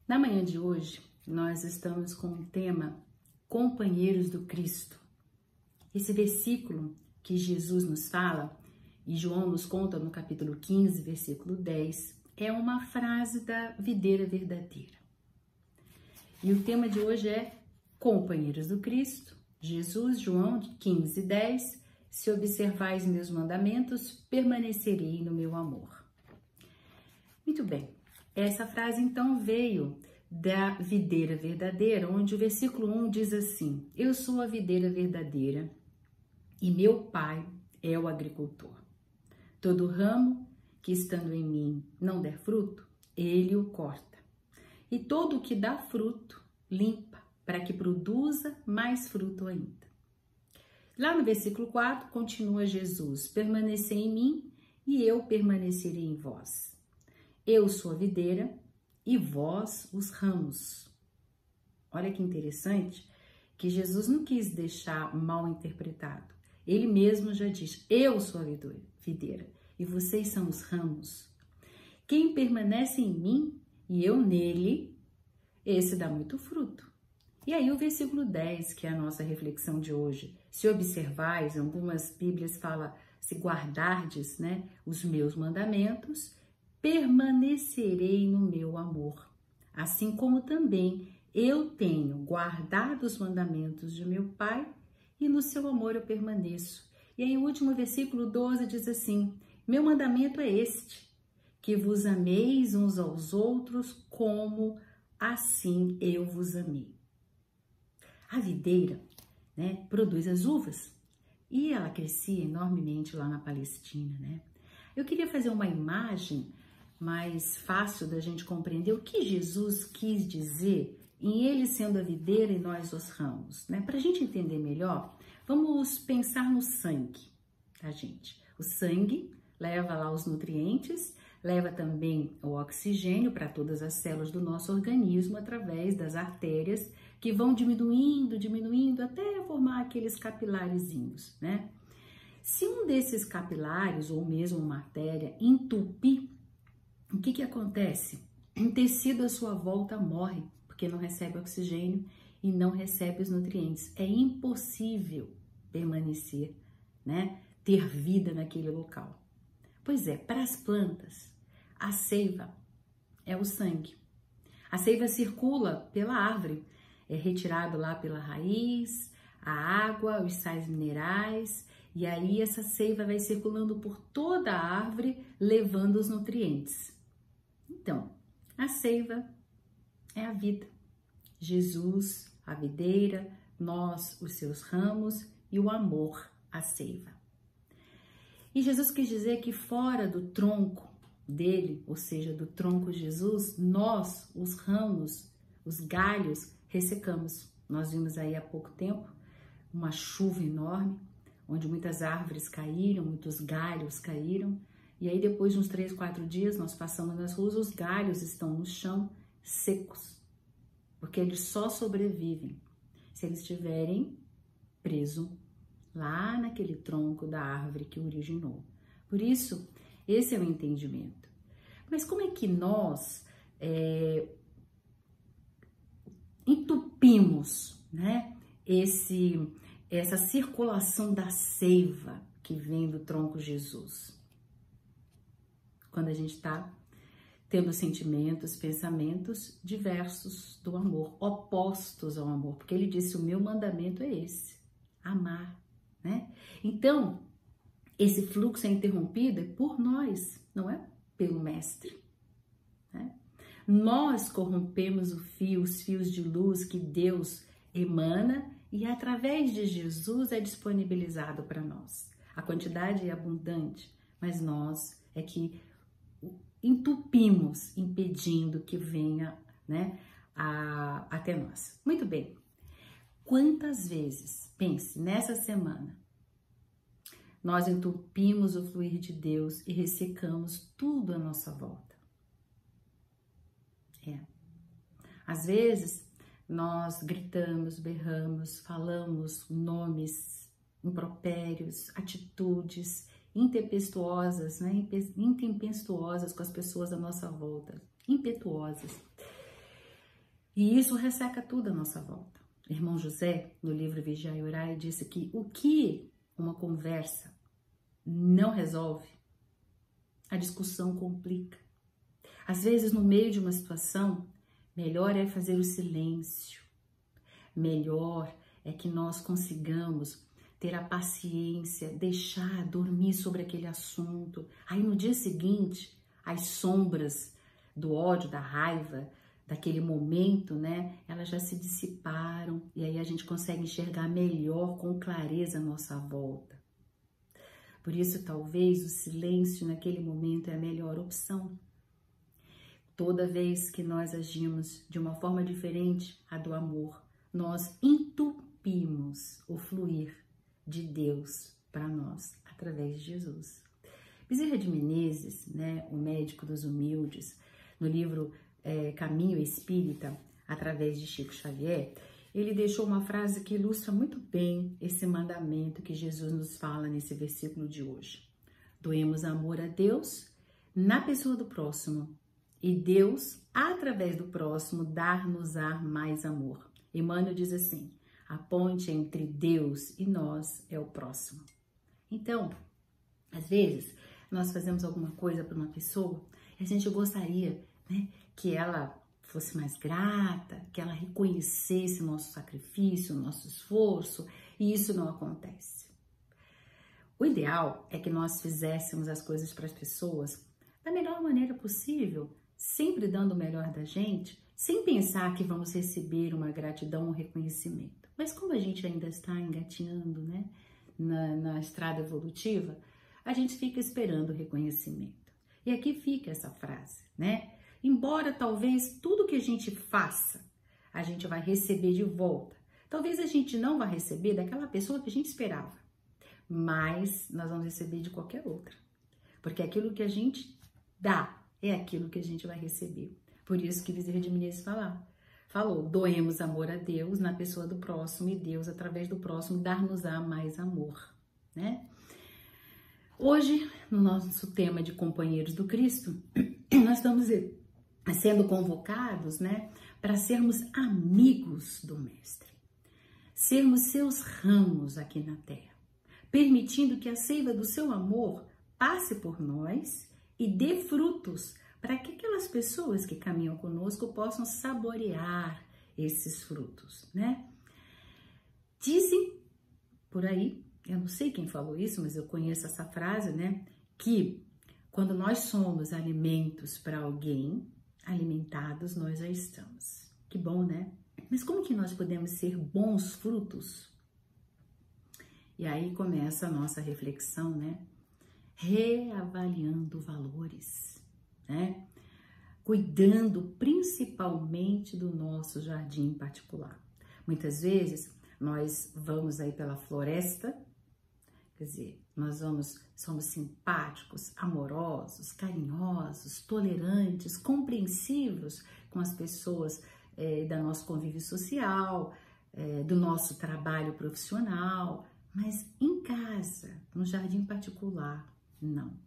Na manhã de hoje, nós estamos com o tema Companheiros do Cristo. Esse versículo que Jesus nos fala, e João nos conta no capítulo 15, versículo 10, é uma frase da videira verdadeira. E o tema de hoje é Companheiros do Cristo. Jesus, João 15, 10, se observais meus mandamentos, permanecerei no meu amor. Muito bem, essa frase então veio da videira verdadeira, onde o versículo 1 diz assim: eu sou a videira verdadeira e meu pai é o agricultor. Todo ramo que estando em mim não der fruto, ele o corta. E todo o que dá fruto, limpa, para que produza mais fruto ainda. Lá no versículo 4, continua Jesus: permanecei em mim e eu permanecerei em vós. Eu sou a videira e vós os ramos. Olha que interessante que Jesus não quis deixar mal interpretado. Ele mesmo já diz: eu sou a videira e vocês são os ramos. Quem permanece em mim e eu nele, esse dá muito fruto. E aí o versículo 10, que é a nossa reflexão de hoje: se observais, algumas bíblias falam, se guardardes, os meus mandamentos, permanecerei no meu amor, assim como também eu tenho guardado os mandamentos de meu Pai e no seu amor eu permaneço. E aí o último versículo 12 diz assim: meu mandamento é este, que vos ameis uns aos outros como assim eu vos amei. A videira, produz as uvas e ela crescia enormemente lá na Palestina, Eu queria fazer uma imagem mais fácil da gente compreender o que Jesus quis dizer em ele sendo a videira e nós os ramos, Para a gente entender melhor, vamos pensar no sangue, tá, gente? O sangue leva lá os nutrientes, leva também o oxigênio para todas as células do nosso organismo através das artérias que vão diminuindo até formar aqueles capilarezinhos, Se um desses capilares ou mesmo uma artéria entupir, o que acontece? Um tecido à sua volta morre, porque não recebe oxigênio e não recebe os nutrientes. É impossível permanecer, ter vida naquele local. Pois é, para as plantas, a seiva é o sangue. A seiva circula pela árvore, é retirado lá pela raiz, a água, os sais minerais, e aí essa seiva vai circulando por toda a árvore, levando os nutrientes. Então, a seiva é a vida. Jesus, a videira, nós, os seus ramos, e o amor, a seiva. E Jesus quis dizer que fora do tronco dele, ou seja, do tronco de Jesus, nós, os ramos, os galhos, ressecamos. Nós vimos aí há pouco tempo uma chuva enorme, onde muitas árvores caíram, muitos galhos caíram, e aí depois de uns 3, 4 dias nós passamos nas ruas, os galhos estão no chão secos, porque eles só sobrevivem se eles estiverem presos lá naquele tronco da árvore que originou. Por isso, esse é o entendimento. Mas como é que nós entupimos, essa circulação da seiva que vem do tronco Jesus? Quando a gente está tendo sentimentos, pensamentos diversos do amor, opostos ao amor, porque ele disse: o meu mandamento é esse, amar, Então, esse fluxo é interrompido por nós, não é pelo mestre, Nós corrompemos os fios de luz que Deus emana e através de Jesus é disponibilizado para nós. A quantidade é abundante, mas nós é que entupimos, impedindo que venha até nós. Muito bem. Quantas vezes, pense, nessa semana, nós entupimos o fluir de Deus e ressecamos tudo à nossa volta? Às vezes, nós gritamos, berramos, falamos nomes impropérios, atitudes intempestuosas, intempestuosas com as pessoas à nossa volta, impetuosas. E isso resseca tudo à nossa volta. Irmão José, no livro Vigiar e Orar, disse que o que uma conversa não resolve, a discussão complica. Às vezes, no meio de uma situação, melhor é fazer o silêncio. Melhor é que nós consigamos ter a paciência, deixar dormir sobre aquele assunto. Aí no dia seguinte, as sombras do ódio, da raiva, daquele momento, né, elas já se dissiparam e aí a gente consegue enxergar melhor, com clareza, a nossa volta. Por isso, talvez o silêncio naquele momento é a melhor opção. Toda vez que nós agimos de uma forma diferente à do amor, nós entupimos o fluir de Deus para nós, através de Jesus. Bezerra de Menezes, né, o médico dos humildes, no livro Caminho Espírita, através de Chico Xavier, ele deixou uma frase que ilustra muito bem esse mandamento que Jesus nos fala nesse versículo de hoje. Doemos amor a Deus na pessoa do próximo e Deus, através do próximo, dar-nos-á mais amor. Emmanuel diz assim: a ponte entre Deus e nós é o próximo. Então, às vezes, nós fazemos alguma coisa para uma pessoa e a gente gostaria, né, que ela fosse mais grata, que ela reconhecesse o nosso sacrifício, o nosso esforço, e isso não acontece. O ideal é que nós fizéssemos as coisas para as pessoas da melhor maneira possível, sempre dando o melhor da gente, sem pensar que vamos receber uma gratidão ou reconhecimento. Mas como a gente ainda está engatinhando, né, na estrada evolutiva, a gente fica esperando o reconhecimento. E aqui fica essa frase, né? Embora talvez tudo que a gente faça, a gente vai receber de volta. Talvez a gente não vá receber daquela pessoa que a gente esperava, mas nós vamos receber de qualquer outra. Porque aquilo que a gente dá é aquilo que a gente vai receber. Por isso que Bezerra de Menezes falou, doemos amor a Deus na pessoa do próximo e Deus, através do próximo, dar-nos-á mais amor, né? Hoje, no nosso tema de companheiros do Cristo, nós estamos sendo convocados, né, para sermos amigos do Mestre, sermos seus ramos aqui na Terra, permitindo que a seiva do seu amor passe por nós e dê frutos para que aquelas pessoas que caminham conosco possam saborear esses frutos, né? Dizem por aí, eu não sei quem falou isso, mas eu conheço essa frase, né, que quando nós somos alimentos para alguém, alimentados nós já estamos. Que bom, né? Mas como que nós podemos ser bons frutos? E aí começa a nossa reflexão, né? Reavaliando valores, né? Cuidando principalmente do nosso jardim particular. Muitas vezes nós vamos aí pela floresta, quer dizer, nós somos simpáticos, amorosos, carinhosos, tolerantes, compreensivos com as pessoas da nosso convívio social, do nosso trabalho profissional, mas em casa, no jardim particular, não.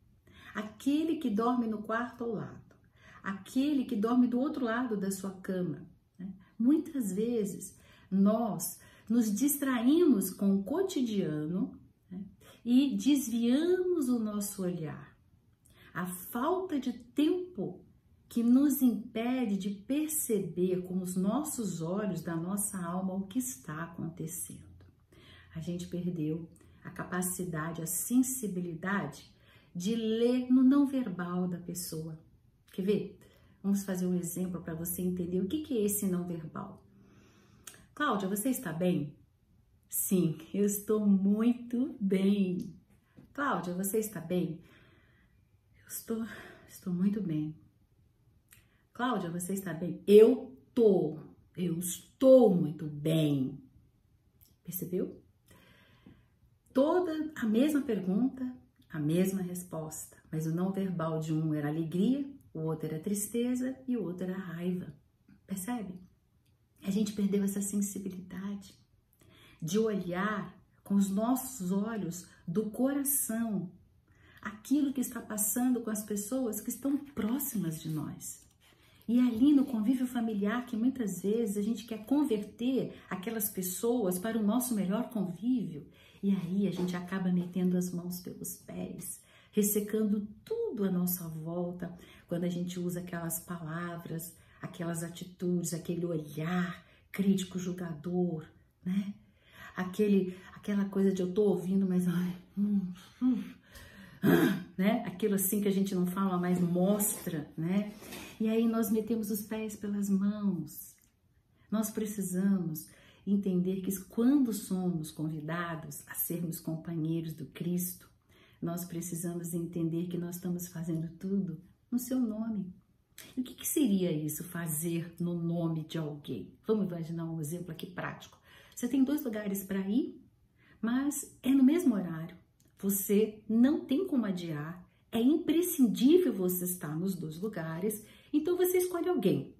Aquele que dorme no quarto ao lado, aquele que dorme do outro lado da sua cama, né? Muitas vezes nós nos distraímos com o cotidiano, né, e desviamos o nosso olhar. A falta de tempo que nos impede de perceber com os nossos olhos da nossa alma o que está acontecendo. A gente perdeu a capacidade, a sensibilidade de ler no não verbal da pessoa. Quer ver? Vamos fazer um exemplo para você entender o que é esse não verbal. Cláudia, você está bem? Sim, eu estou muito bem. Cláudia, você está bem? Eu estou muito bem. Cláudia, você está bem? Eu estou muito bem. Percebeu? Toda a mesma pergunta, a mesma resposta, mas o não verbal de um era alegria, o outro era tristeza e o outro era raiva. Percebe? A gente perdeu essa sensibilidade de olhar com os nossos olhos do coração aquilo que está passando com as pessoas que estão próximas de nós. E ali no convívio familiar, que muitas vezes a gente quer converter aquelas pessoas para o nosso melhor convívio, e aí a gente acaba metendo as mãos pelos pés, ressecando tudo à nossa volta, quando a gente usa aquelas palavras, aquelas atitudes, aquele olhar crítico, julgador, né? Aquela coisa de eu tô ouvindo, mas ai, né? Aquilo assim que a gente não fala, mas mostra, né? E aí nós metemos os pés pelas mãos. Nós precisamos entender que quando somos convidados a sermos companheiros do Cristo, nós precisamos entender que nós estamos fazendo tudo no seu nome. E o que seria isso, fazer no nome de alguém? Vamos imaginar um exemplo aqui prático. Você tem 2 lugares para ir, mas é no mesmo horário. Você não tem como adiar, é imprescindível você estar nos 2 lugares, então você escolhe alguém.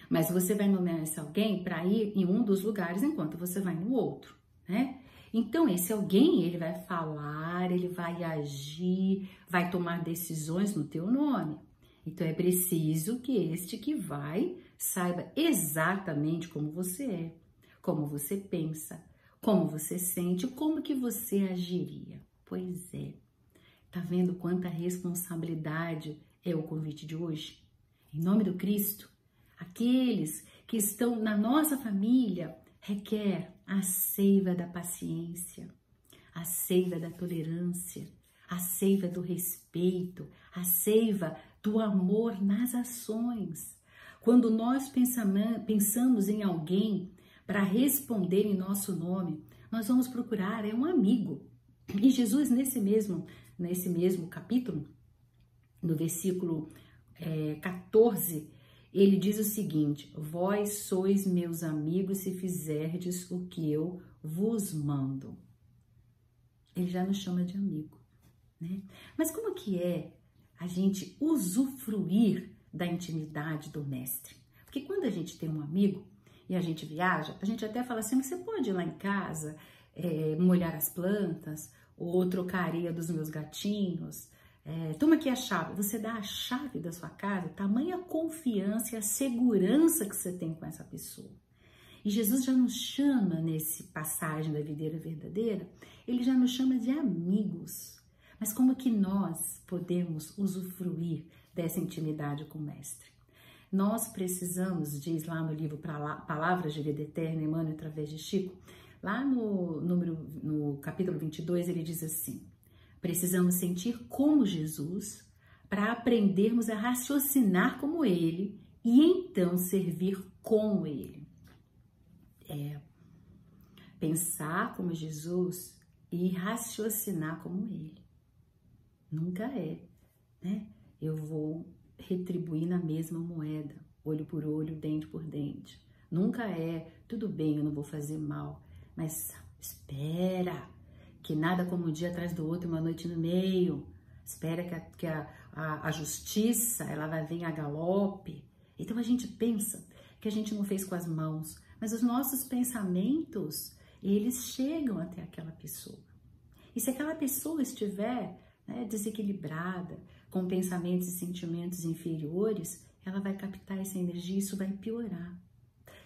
Mas você vai nomear esse alguém para ir em um dos lugares enquanto você vai no outro, né? Então esse alguém, ele vai falar, ele vai agir, vai tomar decisões no teu nome. Então é preciso que este que vai saiba exatamente como você é, como você pensa, como você sente, como que você agiria. Pois é, tá vendo quanta responsabilidade é o convite de hoje? Em nome do Cristo, aqueles que estão na nossa família requer a seiva da paciência, a seiva da tolerância, a seiva do respeito, a seiva do amor nas ações. Quando nós pensamos em alguém para responder em nosso nome, nós vamos procurar um amigo. E Jesus, nesse mesmo capítulo, no versículo 14, ele diz o seguinte: vós sois meus amigos se fizerdes o que eu vos mando. Ele já nos chama de amigo, né? Mas como que é a gente usufruir da intimidade do mestre? Porque quando a gente tem um amigo e a gente viaja, a gente até fala assim: você pode ir lá em casa, molhar as plantas, ou trocar a areia dos meus gatinhos, toma aqui a chave. Você dá a chave da sua casa, tamanha confiança e a segurança que você tem com essa pessoa. E Jesus já nos chama, nesse passagem da videira verdadeira, ele já nos chama de amigos. Mas como que nós podemos usufruir dessa intimidade com o Mestre? Nós precisamos, diz lá no livro Palavras de Vida Eterna, Emmanuel através de Chico, lá no capítulo 22, ele diz assim: precisamos sentir como Jesus para aprendermos a raciocinar como ele e então servir com ele. Pensar como Jesus e raciocinar como ele. Nunca né? Eu vou retribuir na mesma moeda, olho por olho, dente por dente. Nunca tudo bem, eu não vou fazer mal, mas espera, que nada como um dia atrás do outro, uma noite no meio. Espera que a justiça, ela vai vir a galope. Então a gente pensa que a gente não fez com as mãos, mas os nossos pensamentos, eles chegam até aquela pessoa. E se aquela pessoa estiver desequilibrada, com pensamentos e sentimentos inferiores, ela vai captar essa energia e isso vai piorar.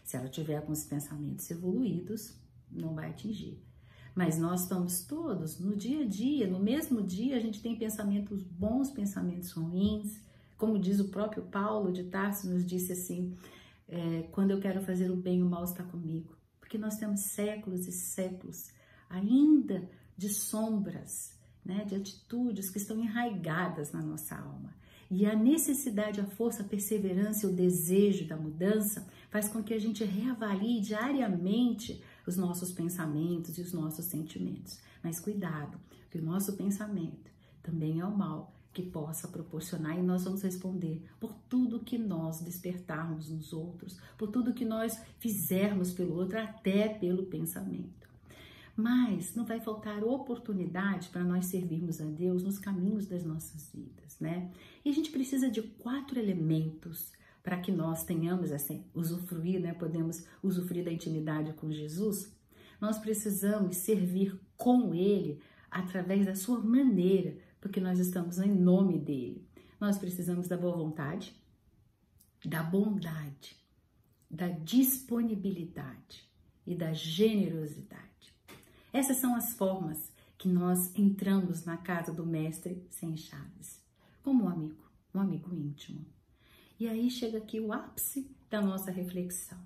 Se ela tiver com os pensamentos evoluídos, não vai atingir. Mas nós estamos todos no dia a dia, no mesmo dia, a gente tem pensamentos bons, pensamentos ruins. Como diz o próprio Paulo de Tarso, nos disse assim: quando eu quero fazer o bem, o mal está comigo. Porque nós temos séculos e séculos ainda de sombras, de atitudes que estão enraigadas na nossa alma. E a necessidade, a força, a perseverança, o desejo da mudança faz com que a gente reavalie diariamente os nossos pensamentos e os nossos sentimentos. Mas cuidado, que o nosso pensamento também é o mal que possa proporcionar, e nós vamos responder por tudo que nós despertarmos nos outros, por tudo que nós fizermos pelo outro, até pelo pensamento. Mas não vai faltar oportunidade para nós servirmos a Deus nos caminhos das nossas vidas, né? E a gente precisa de 4 elementos para que nós tenhamos podemos usufruir da intimidade com Jesus. Nós precisamos servir com Ele através da sua maneira, porque nós estamos em nome dele. Nós precisamos da boa vontade, da bondade, da disponibilidade e da generosidade. Essas são as formas que nós entramos na casa do Mestre sem chaves, como um amigo íntimo. E aí chega aqui o ápice da nossa reflexão.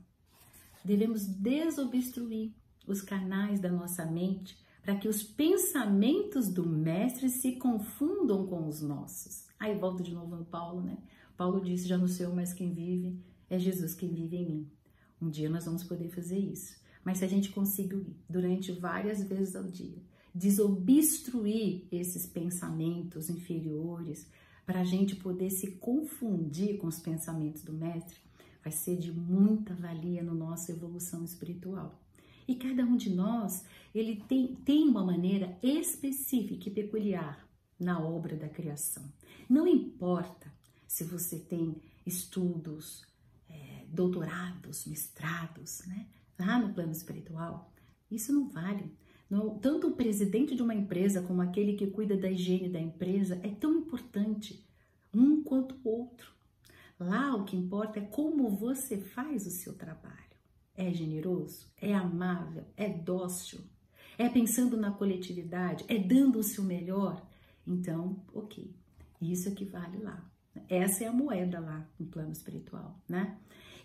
Devemos desobstruir os canais da nossa mente para que os pensamentos do Mestre se confundam com os nossos. Aí volta de novo no Paulo, né? Paulo disse, já não sou eu mais quem vive, é Jesus quem vive em mim. Um dia nós vamos poder fazer isso. Mas se a gente conseguir, durante várias vezes ao dia, desobstruir esses pensamentos inferiores, para a gente poder se confundir com os pensamentos do Mestre, vai ser de muita valia na nossa evolução espiritual. E cada um de nós, ele tem uma maneira específica e peculiar na obra da criação. Não importa se você tem estudos, doutorados, mestrados, né? Lá no plano espiritual, isso não vale. Não, tanto o presidente de uma empresa como aquele que cuida da higiene da empresa é tão importante, um quanto o outro. Lá o que importa é como você faz o seu trabalho. É generoso? É amável? É dócil? É pensando na coletividade? É dando o seu melhor? Então, ok, isso é que vale lá. Essa é a moeda lá no plano espiritual, né?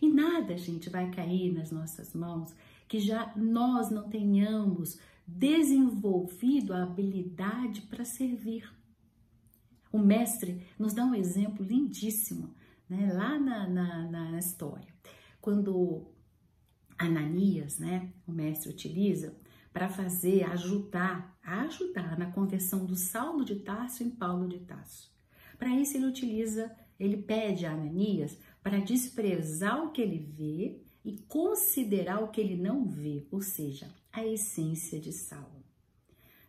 E nada, gente, vai cair nas nossas mãos que já nós não tenhamos desenvolvido a habilidade para servir. O Mestre nos dá um exemplo lindíssimo, né? Lá na história. Quando Ananias, né, o Mestre utiliza para ajudar na conversão do Saulo de Tarso em Paulo de Tarso. Para isso ele pede a Ananias para desprezar o que ele vê e considerar o que ele não vê, ou seja, a essência de Saulo.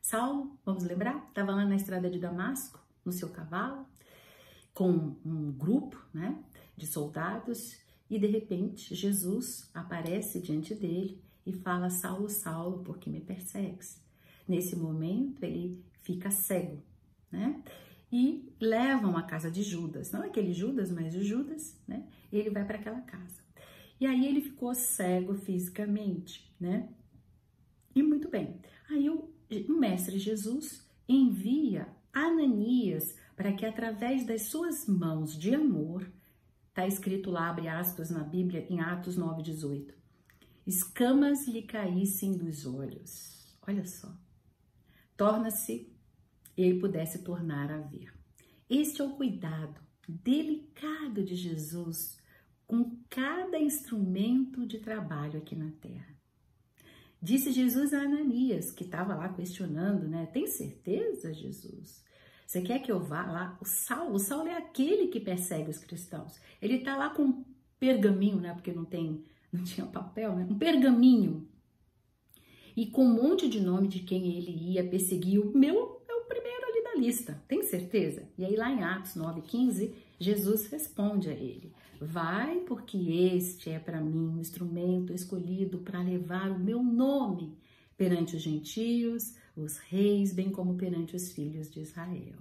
Saulo, vamos lembrar, estava lá na estrada de Damasco, no seu cavalo, com um grupo, né, de soldados, e de repente Jesus aparece diante dele e fala, Saulo, Saulo, por que me persegues? Nesse momento ele fica cego, né? E levam à casa de Judas, não aquele Judas, mas o Judas, né? Ele vai para aquela casa. E aí ele ficou cego fisicamente, né? E muito bem. Aí o Mestre Jesus envia Ananias para que através das suas mãos de amor, está escrito lá, abre aspas na Bíblia, em Atos 9:18, escamas lhe caíssem dos olhos. Olha só. Ele pudesse tornar a ver. Este é o cuidado delicado de Jesus com cada instrumento de trabalho aqui na terra. Disse Jesus a Ananias, que estava lá questionando, né? Tem certeza, Jesus? Você quer que eu vá lá? O Saulo é aquele que persegue os cristãos. Ele está lá com um pergaminho, né? Porque não tinha papel, né? Um pergaminho. E com um monte de nome de quem ele ia perseguir. O meu é o primeiro ali da lista. Tem certeza? E aí lá em Atos 9:15, Jesus responde a ele. Vai, porque este é para mim um instrumento escolhido para levar o meu nome perante os gentios, os reis, bem como perante os filhos de Israel.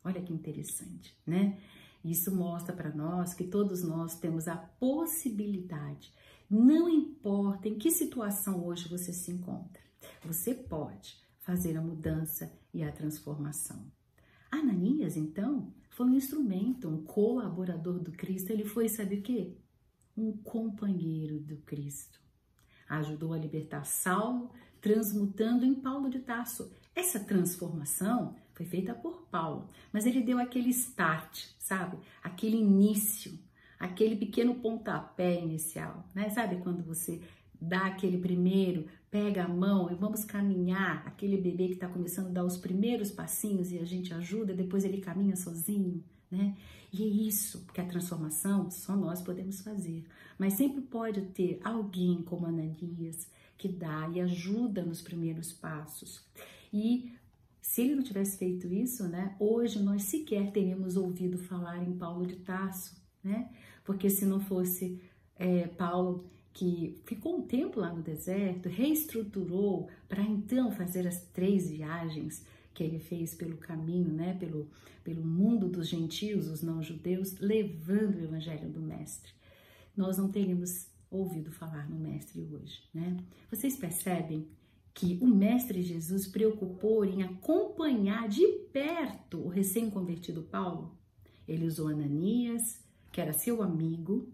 Olha que interessante, né? Isso mostra para nós que todos nós temos a possibilidade, não importa em que situação hoje você se encontra, você pode fazer a mudança e a transformação. Ananias, então, foi um instrumento, um colaborador do Cristo. Ele foi, sabe o quê? Um companheiro do Cristo. Ajudou a libertar Saulo, transmutando em Paulo de Tarso. Essa transformação foi feita por Paulo, mas ele deu aquele start, sabe? Aquele início, aquele pequeno pontapé inicial, né? Sabe quando você dá aquele primeiro, pega a mão e vamos caminhar, aquele bebê que está começando a dar os primeiros passinhos e a gente ajuda, depois ele caminha sozinho, né? E é isso, porque a transformação só nós podemos fazer, mas sempre pode ter alguém como Ananias que dá e ajuda nos primeiros passos. E se ele não tivesse feito isso, né, hoje nós sequer teríamos ouvido falar em Paulo de Tarso, né? Porque se não fosse Paulo, que ficou um tempo lá no deserto, reestruturou para então fazer as 3 viagens que ele fez pelo caminho, né, pelo mundo dos gentios, os não-judeus, levando o evangelho do Mestre. Nós não teríamos ouvido falar no Mestre hoje, né? Vocês percebem que o Mestre Jesus preocupou em acompanhar de perto o recém-convertido Paulo? Ele usou Ananias, que era seu amigo,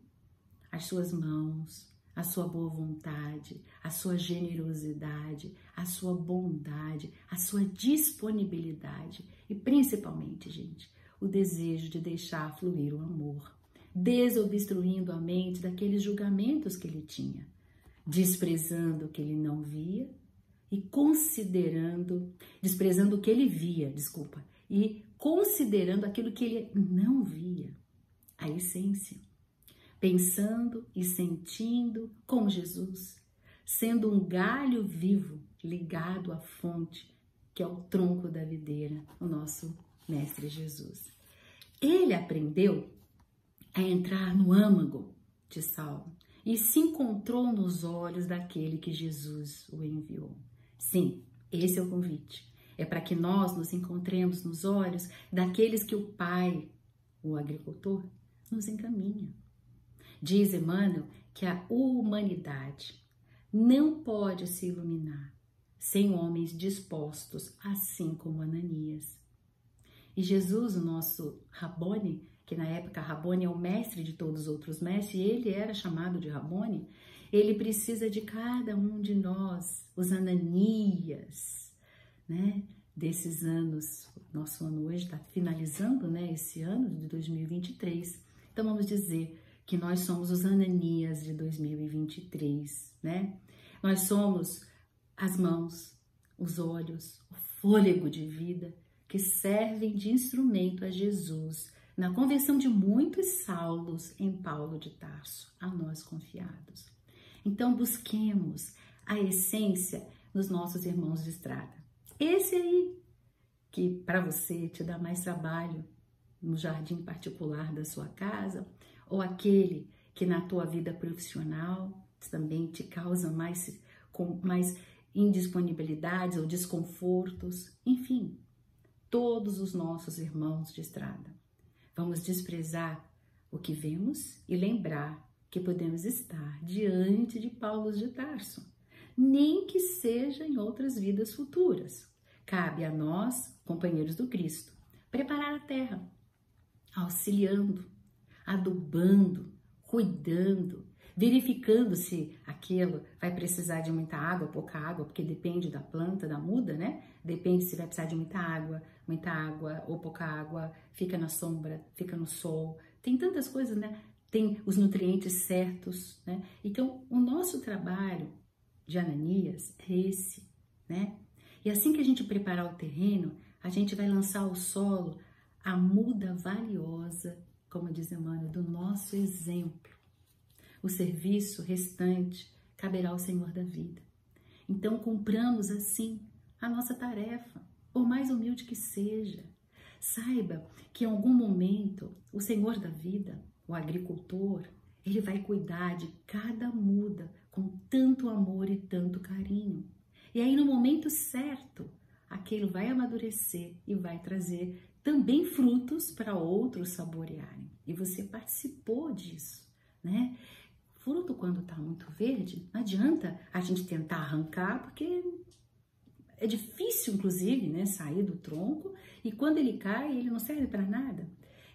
as suas mãos, a sua boa vontade, a sua generosidade, a sua bondade, a sua disponibilidade e principalmente, gente, o desejo de deixar fluir o amor, desobstruindo a mente daqueles julgamentos que ele tinha, desprezando o que ele não via e desprezando o que ele via, e considerando aquilo que ele não via, a essência. Pensando e sentindo como Jesus, sendo um galho vivo ligado à fonte, que é o tronco da videira, o nosso Mestre Jesus. Ele aprendeu a entrar no âmago de Saulo e se encontrou nos olhos daquele que Jesus o enviou. Sim, esse é o convite. É para que nós nos encontremos nos olhos daqueles que o Pai, o agricultor, nos encaminha. Diz Emmanuel que a humanidade não pode se iluminar sem homens dispostos, assim como Ananias. E Jesus, o nosso Rabboni, que na época Rabboni é o mestre de todos os outros mestres, e ele era chamado de Rabboni, ele precisa de cada um de nós, os Ananias, né? Desses anos. Nosso ano hoje está finalizando, né? Esse ano de 2023. Então vamos dizer que nós somos os Ananias de 2023, né? Nós somos as mãos, os olhos, o fôlego de vida que servem de instrumento a Jesus na conversão de muitos Saulos em Paulo de Tarso, a nós confiados. Então busquemos a essência nos nossos irmãos de estrada. Esse aí que para você te dá mais trabalho no jardim particular da sua casa, ou aquele que na tua vida profissional também te causa mais indisponibilidades ou desconfortos, enfim, todos os nossos irmãos de estrada. Vamos desprezar o que vemos e lembrar que podemos estar diante de Paulo de Tarso, nem que seja em outras vidas futuras. Cabe a nós, companheiros do Cristo, preparar a terra, auxiliando, adubando, cuidando, verificando se aquilo vai precisar de muita água, pouca água, porque depende da planta, da muda, né? Depende se vai precisar de muita água ou pouca água, fica na sombra, fica no sol. Tem tantas coisas, né? Tem os nutrientes certos, né? Então, o nosso trabalho de Ananias é esse, né? E assim que a gente preparar o terreno, a gente vai lançar ao solo a muda valiosa, como diz Emmanuel, do nosso exemplo. O serviço restante caberá ao Senhor da vida. Então, cumpramos assim a nossa tarefa, por mais humilde que seja. Saiba que em algum momento o Senhor da vida, o agricultor, ele vai cuidar de cada muda com tanto amor e tanto carinho. E aí, no momento certo, aquilo vai amadurecer e vai trazer também frutos para outros saborearem. E você participou disso, né? Fruto, quando está muito verde, não adianta a gente tentar arrancar, porque é difícil, inclusive, né, sair do tronco, e quando ele cai, ele não serve para nada.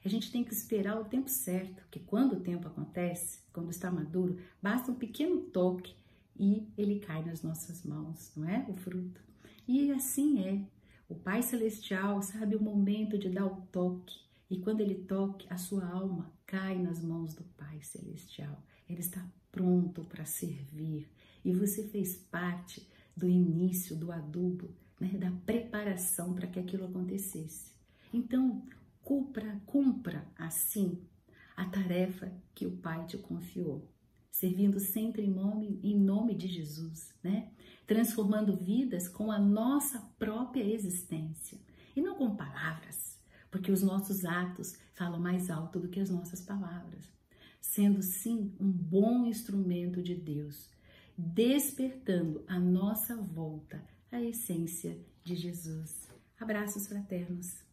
A gente tem que esperar o tempo certo, porque quando o tempo acontece, quando está maduro, basta um pequeno toque e ele cai nas nossas mãos, não é? O fruto. E assim é. O Pai Celestial sabe o momento de dar o toque, e quando ele toque, a sua alma cai nas mãos do Pai Celestial. Ele está pronto para servir, e você fez parte do início, do adubo, né, da preparação para que aquilo acontecesse. Então, cumpra assim a tarefa que o Pai te confiou, servindo sempre em nome de Jesus, né? Transformando vidas com a nossa própria existência, e não com palavras, porque os nossos atos falam mais alto do que as nossas palavras, sendo sim um bom instrumento de Deus, despertando à nossa volta a essência de Jesus, Abraços fraternos.